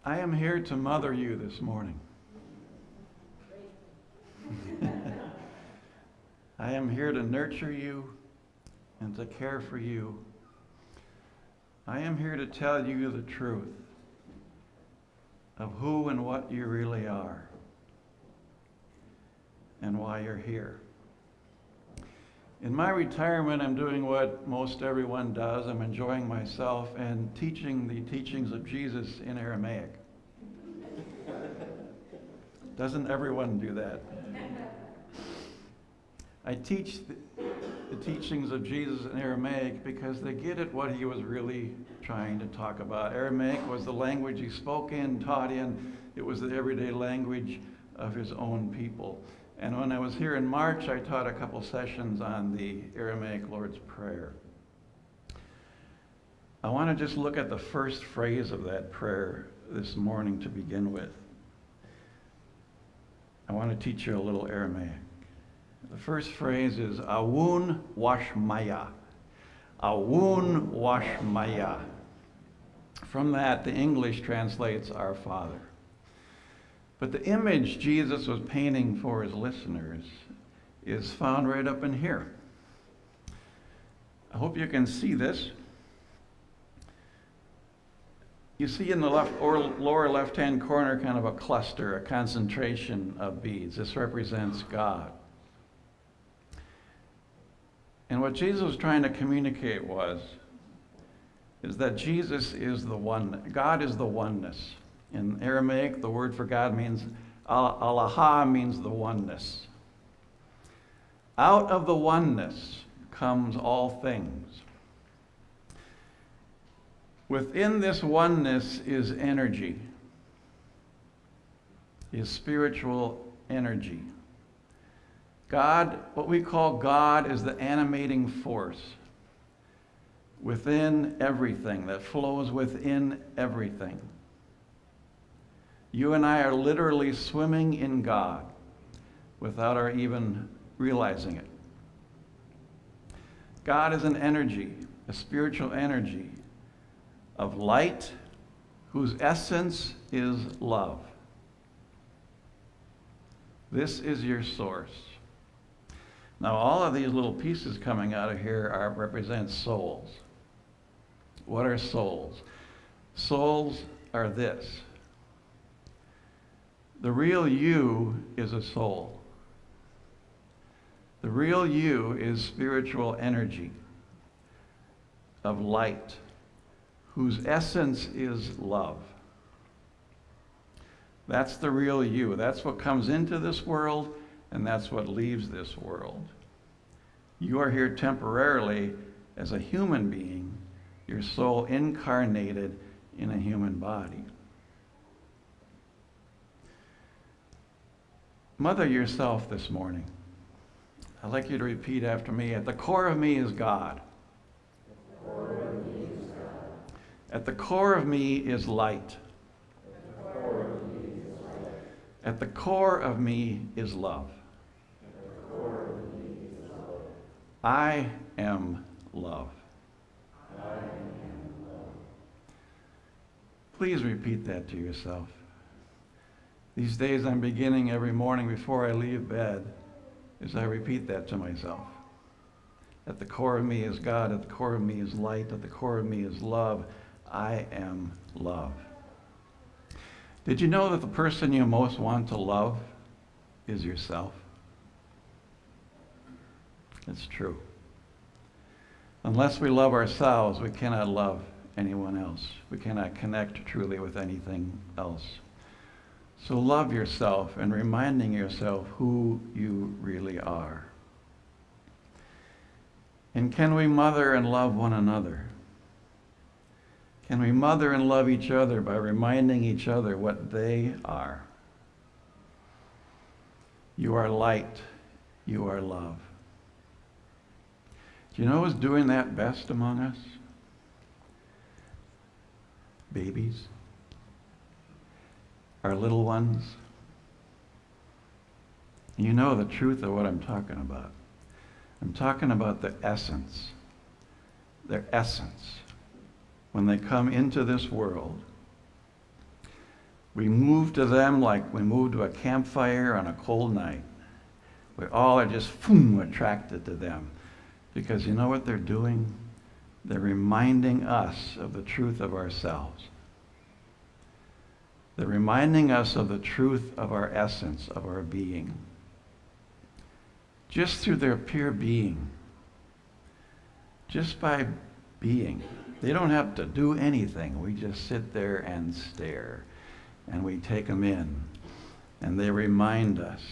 I am here to mother you this morning. I am here to nurture you and to care for you. I am here to tell you the truth of who and what you really are and why you're here. In my retirement, I'm doing what most everyone does. I'm enjoying myself and teaching the teachings of Jesus in Aramaic. Doesn't everyone do that? I teach the teachings of Jesus in Aramaic because they get at what he was really trying to talk about. Aramaic was the language he spoke in, taught in. It was the everyday language of his own people. And when I was here in March, I taught a couple sessions on the Aramaic Lord's Prayer. I want to just look at the first phrase of that prayer this morning to begin with. I want to teach you a little Aramaic. The first phrase is Awun Washmaya. Awun Washmaya. From that, the English translates Our Father. But the image Jesus was painting for his listeners is found right up in here. I hope you can see this. You see in the left or lower left-hand corner kind of a cluster, a concentration of beads. This represents God. And what Jesus was trying to communicate is that Jesus is the one, God is the oneness. In Aramaic, the word for God means, Allaha means the oneness. Out of the oneness comes all things. Within this oneness is energy, is spiritual energy. God, what we call God, is the animating force within everything, that flows within everything. You and I are literally swimming in God without our even realizing it. God is an energy, a spiritual energy of light whose essence is love. This is your source. Now, all of these little pieces coming out of here represent souls. What are souls? Souls are this. The real you is a soul. The real you is spiritual energy of light, whose essence is love. That's the real you. That's what comes into this world, and that's what leaves this world. You are here temporarily as a human being, your soul incarnated in a human body. Mother yourself this morning. I'd like you to repeat after me. At the core of me is God. At the core of me is light. At the core of me is love. I am love. Please repeat that to yourself. These days I'm beginning every morning before I leave bed as I repeat that to myself. At the core of me is God, at the core of me is light, at the core of me is love. I am love. Did you know that the person you most want to love is yourself? It's true. Unless we love ourselves, we cannot love anyone else. We cannot connect truly with anything else. So love yourself and reminding yourself who you really are. And can we mother and love one another? Can we mother and love each other by reminding each other what they are? You are light. You are love. Do you know who's doing that best among us? Babies. Our little ones. You know the truth of what I'm talking about. I'm talking about the essence. Their essence. When they come into this world, We move to them like we move to a campfire on a cold night. We all are just attracted to them. Because you know what they're doing? They're reminding us of the truth of ourselves. They're reminding us of the truth of our essence, of our being. Just through their pure being. Just by being. They don't have to do anything. We just sit there and stare. And we take them in. And they remind us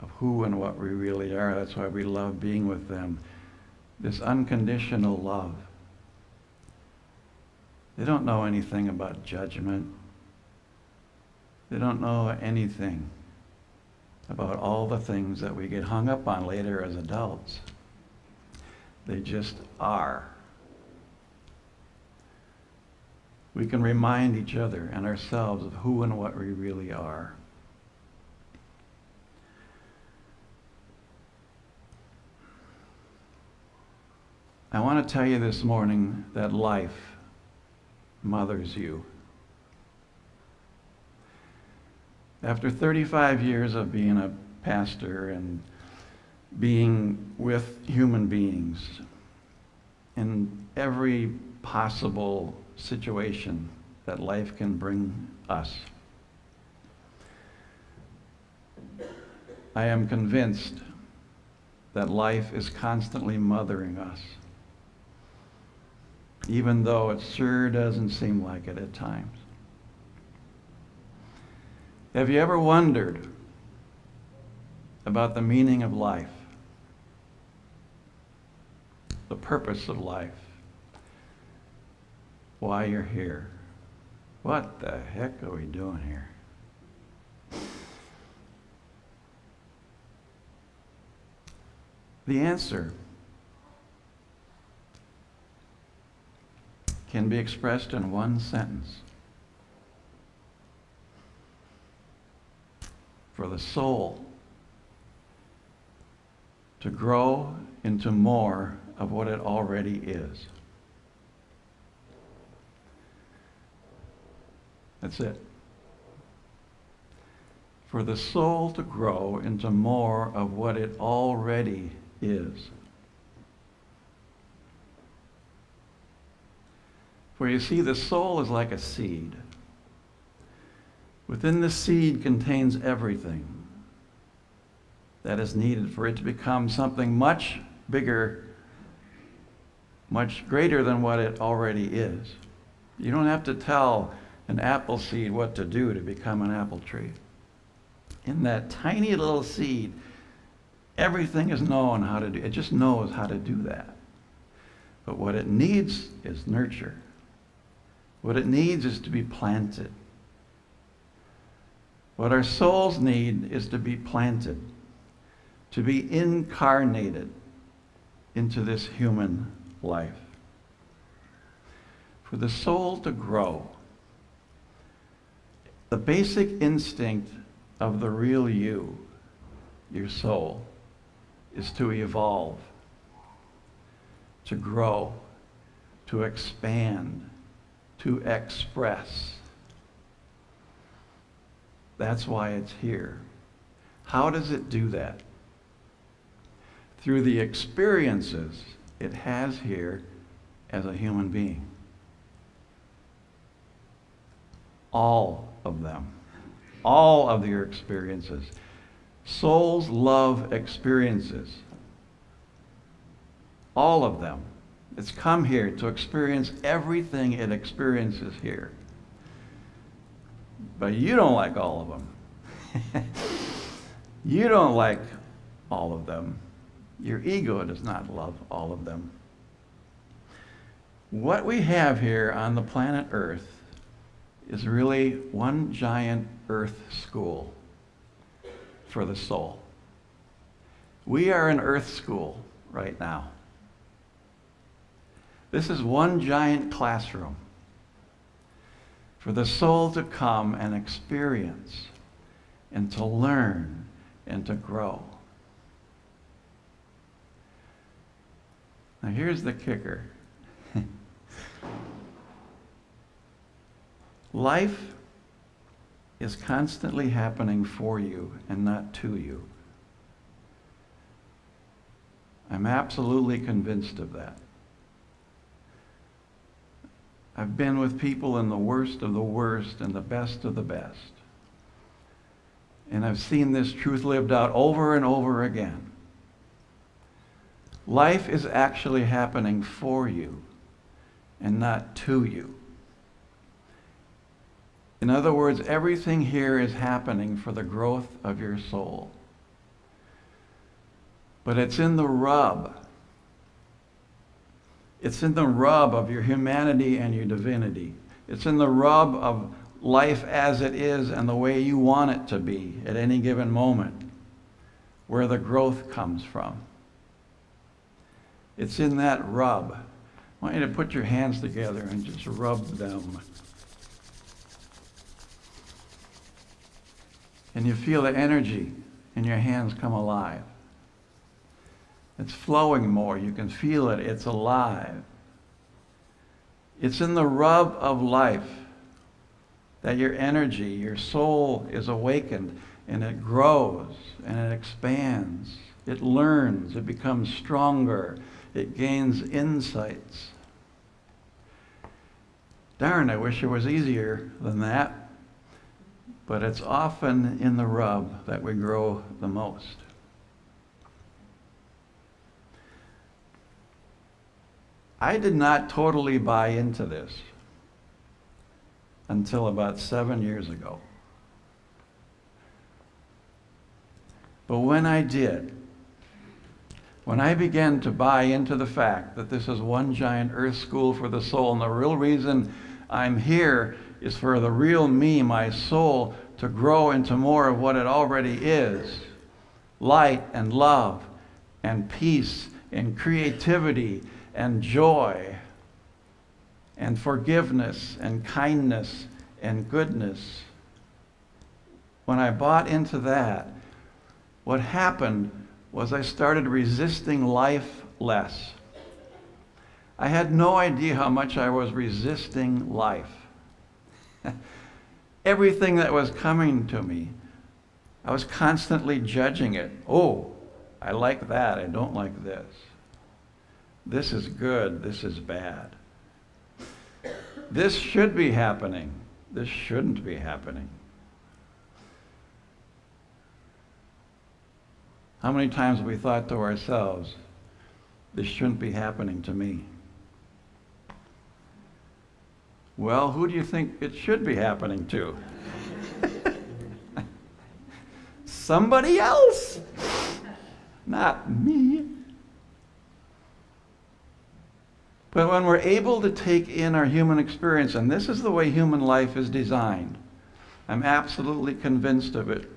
of who and what we really are. That's why we love being with them. This unconditional love. They don't know anything about judgment. They don't know anything about all the things that we get hung up on later as adults. They just are. We can remind each other and ourselves of who and what we really are. I want to tell you this morning that life mothers you. After 35 years of being a pastor and being with human beings in every possible situation that life can bring us, I am convinced that life is constantly mothering us, even though it sure doesn't seem like it at times. Have you ever wondered about the meaning of life? The purpose of life? Why you're here? What the heck are we doing here? The answer can be expressed in one sentence. For the soul to grow into more of what it already is. That's it. For the soul to grow into more of what it already is. For you see, the soul is like a seed. Within the seed contains everything that is needed for it to become something much bigger, much greater than what it already is. You don't have to tell an apple seed what to do to become an apple tree. In that tiny little seed, everything is known how to do. It just knows how to do that. But what it needs is nurture. What it needs is to be planted. What our souls need is to be planted, to be incarnated into this human life. For the soul to grow, the basic instinct of the real you, your soul, is to evolve, to grow, to expand, to express. That's why it's here. How does it do that? Through the experiences it has here as a human being. All of them. All of your experiences. Souls love experiences. All of them. It's come here to experience everything it experiences here. But you don't like all of them. You don't like all of them. Your ego does not love all of them. What we have here on the planet Earth is really one giant earth school for the soul. We are an earth school right now. This is one giant classroom for the soul to come and experience and to learn and to grow. Now here's the kicker. Life is constantly happening for you and not to you. I'm absolutely convinced of that. I've been with people in the worst of the worst and the best of the best. And I've seen this truth lived out over and over again. Life is actually happening for you and not to you. In other words, everything here is happening for the growth of your soul. But it's in the rub. It's in the rub of your humanity and your divinity. It's in the rub of life as it is and the way you want it to be at any given moment where the growth comes from. It's in that rub. I want you to put your hands together and just rub them. And you feel the energy in your hands come alive. It's flowing more. You can feel it. It's alive. It's in the rub of life that your energy, your soul is awakened, and it grows and it expands. It learns. It becomes stronger. It gains insights. Darn, I wish it was easier than that. But it's often in the rub that we grow the most. I did not totally buy into this until about 7 years ago. But when I did, when I began to buy into the fact that this is one giant earth school for the soul, and the real reason I'm here is for the real me, my soul, to grow into more of what it already is. Light and love and peace and creativity and joy and forgiveness and kindness and goodness. When I bought into that, what happened was I started resisting life less. I had no idea how much I was resisting life. Everything that was coming to me, I was constantly judging it. Oh, I like that. I don't like this. This is good. This is bad. This should be happening. This shouldn't be happening. How many times have we thought to ourselves, this shouldn't be happening to me? Well, who do you think it should be happening to? Somebody else, not me. But when we're able to take in our human experience, and this is the way human life is designed, I'm absolutely convinced of it.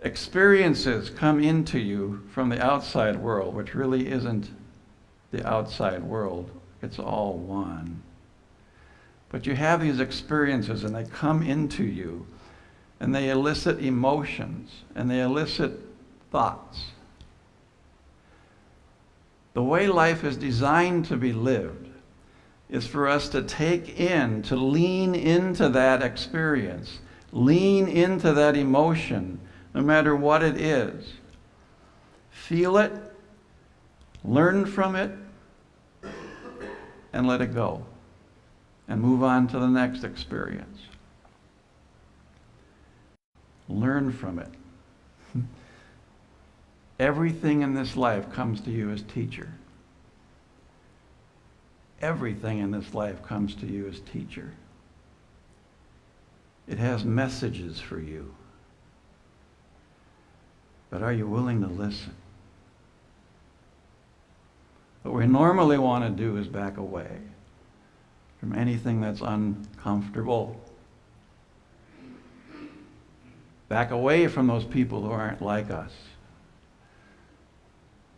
Experiences come into you from the outside world, which really isn't the outside world. It's all one. But you have these experiences, and they come into you, and they elicit emotions, and they elicit thoughts. The way life is designed to be lived is for us to take in, to lean into that experience, lean into that emotion, no matter what it is. Feel it, learn from it, and let it go. And move on to the next experience. Learn from it. Everything in this life comes to you as teacher. Everything in this life comes to you as teacher. It has messages for you. But are you willing to listen? What we normally want to do is back away from anything that's uncomfortable. Back away from those people who aren't like us.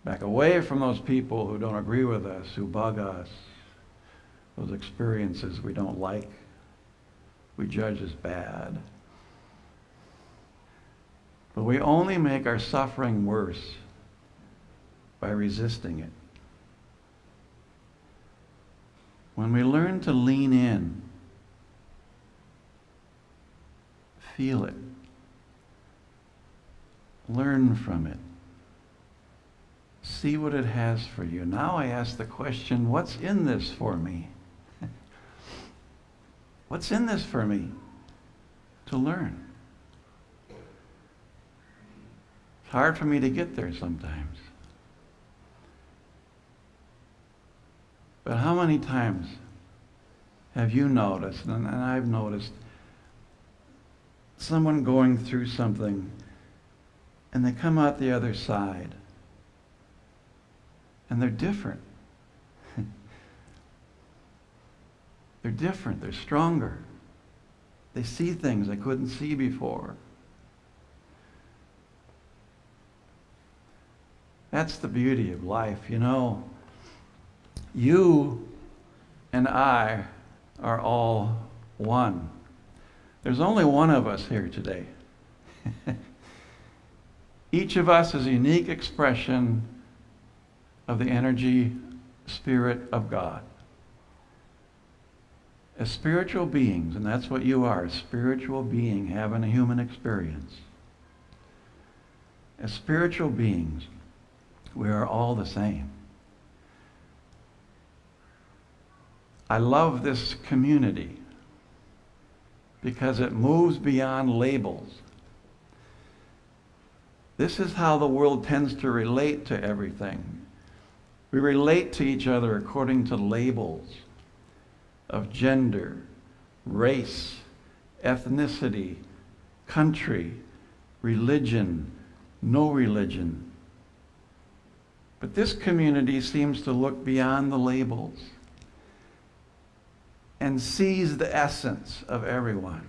Back away from those people who don't agree with us, who bug us. Those experiences we don't like, we judge as bad. But we only make our suffering worse by resisting it. When we learn to lean in Feel it. Learn from it. See what it has for you. Now I ask the question, what's in this for me? What's in this for me to learn? It's hard for me to get there sometimes. But how many times have you noticed, and I've noticed, someone going through something and they come out the other side and they're different. They're different. They're stronger. They see things they couldn't see before. That's the beauty of life. You know, you and I are all one. There's only one of us here today. Each of us is a unique expression of the energy, spirit of God. As spiritual beings, and that's what you are, a spiritual being having a human experience. As spiritual beings, we are all the same. I love this community because it moves beyond labels. This is how the world tends to relate to everything. We relate to each other according to labels of gender, race, ethnicity, country, religion, no religion. But this community seems to look beyond the labels and sees the essence of everyone.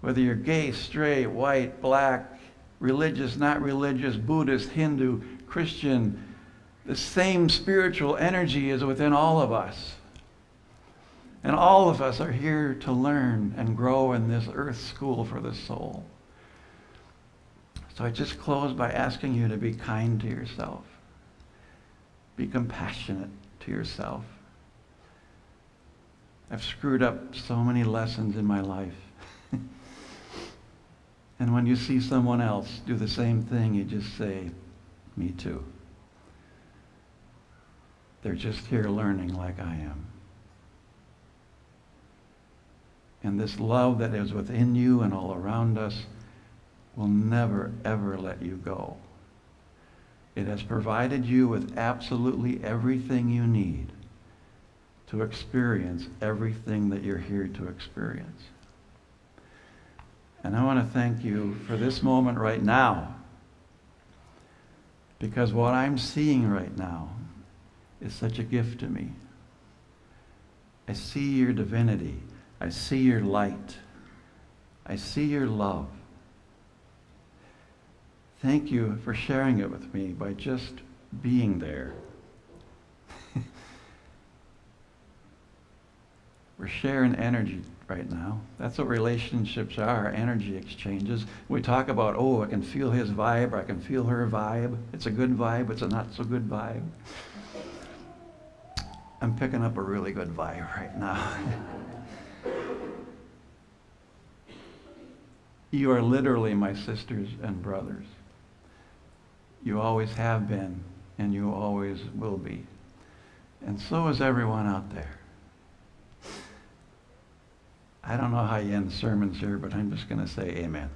Whether you're gay, straight, white, black, religious, not religious, Buddhist, Hindu, Christian, the same spiritual energy is within all of us. And all of us are here to learn and grow in this earth school for the soul. So I just close by asking you to be kind to yourself. Be compassionate to yourself. I've screwed up so many lessons in my life. And when you see someone else do the same thing, you just say, me too. They're just here learning like I am. And this love that is within you and all around us will never, ever let you go. It has provided you with absolutely everything you need to experience everything that you're here to experience. And I want to thank you for this moment right now, because what I'm seeing right now is such a gift to me. I see your divinity. I see your light. I see your love. Thank you for sharing it with me by just being there. We're sharing energy right now. That's what relationships are, energy exchanges. We talk about, oh, I can feel his vibe, or I can feel her vibe. It's a good vibe, it's a not so good vibe. I'm picking up a really good vibe right now. You are literally my sisters and brothers. You always have been, and you always will be. And so is everyone out there. I don't know how you end sermons here, but I'm just going to say amen.